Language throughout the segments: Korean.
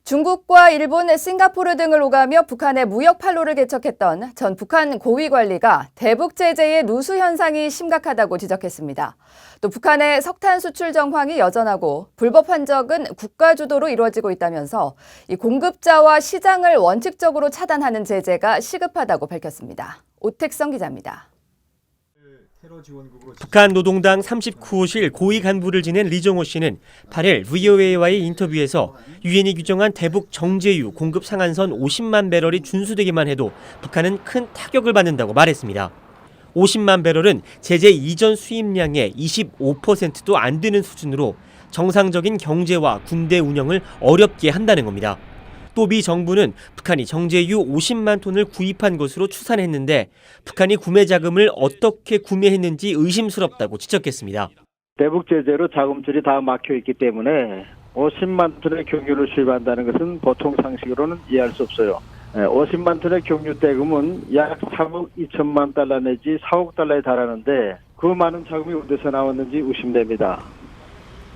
중국과 일본, 싱가포르 등을 오가며 북한의 무역 판로를 개척했던 전 북한 고위 관리가 대북 제재의 누수 현상이 심각하다고 지적했습니다. 또 북한의 석탄 수출 정황이 여전하고 불법 환적은 국가 주도로 이루어지고 있다면서 이 공급자와 시장을 원칙적으로 차단하는 제재가 시급하다고 밝혔습니다. 오택성 기자입니다. 북한 노동당 39호실 고위 간부를 지낸 리정호 씨는 8일 VOA와의 인터뷰에서 유엔이 규정한 대북 정제유 공급 상한선 50만 배럴이 준수되기만 해도 북한은 큰 타격을 받는다고 말했습니다. 50만 배럴은 제재 이전 수입량의 25%도 안 되는 수준으로 정상적인 경제와 군대 운영을 어렵게 한다는 겁니다. 또 미 정부는 북한이 정제유 50만 톤을 구입한 것으로 추산했는데 북한이 구매 자금을 어떻게 구매했는지 의심스럽다고 지적했습니다. 대북 제재로 자금줄이 다 막혀 있기 때문에 50만 톤의 경유를 수입한다는 것은 보통 상식으로는 이해할 수 없어요. 50만 톤의 경유 대금은 약 3억 2천만 달러 내지 4억 달러에 달하는데 그 많은 자금이 어디서 나왔는지 의심됩니다.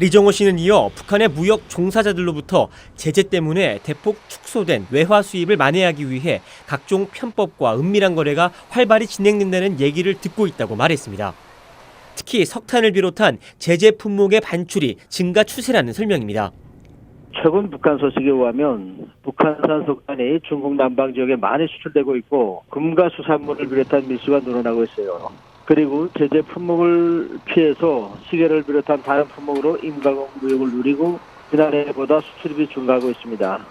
리정호 씨는 이어 북한의 무역 종사자들로부터 제재 때문에 대폭 축소된 외화 수입을 만회하기 위해 각종 편법과 은밀한 거래가 활발히 진행된다는 얘기를 듣고 있다고 말했습니다. 특히 석탄을 비롯한 제재 품목의 반출이 증가 추세라는 설명입니다. 최근 북한 소식에 의하면 북한산 석탄이 중국 남방 지역에 많이 수출되고 있고 금과 수산물을 비롯한 밀수가 늘어나고 있어요. 그리고 제재 품목을 피해서 시계를 비롯한 다른 품목으로 임가공 무역을 누리고 지난해보다 수출입이 증가하고 있습니다.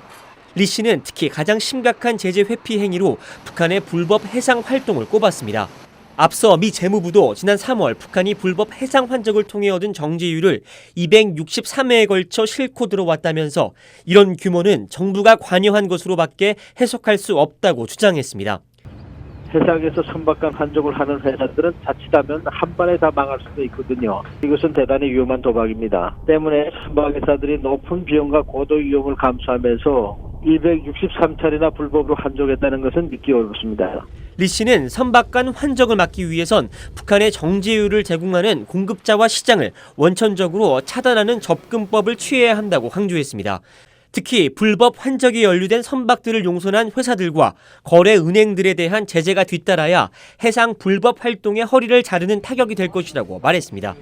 리 씨는 특히 가장 심각한 제재 회피 행위로 북한의 불법 해상 활동을 꼽았습니다. 앞서 미 재무부도 지난 3월 북한이 불법 해상 환적을 통해 얻은 정제유를 263회에 걸쳐 싣고 들어왔다면서 이런 규모는 정부가 관여한 것으로밖에 해석할 수 없다고 주장했습니다. 해상에서 선박간 환적을 하는 회사들은 자칫하면 한 번에 다 망할 수도 있거든요. 이것은 대단히 위험한 도박입니다. 때문에 선박회사들이 높은 비용과 고도 위험을 감수하면서 263차례나 불법으로 환적했다는 것은 믿기 어렵습니다. 리 씨는 선박간 환적을 막기 위해선 북한의 정제유를 제공하는 공급자와 시장을 원천적으로 차단하는 접근법을 취해야 한다고 강조했습니다. 특히 불법 환적이 연루된 선박들을 용선한 회사들과 거래 은행들에 대한 제재가 뒤따라야 해상 불법 활동의 허리를 자르는 타격이 될 것이라고 말했습니다.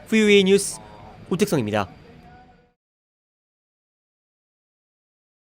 VOA 뉴스 오택성입니다.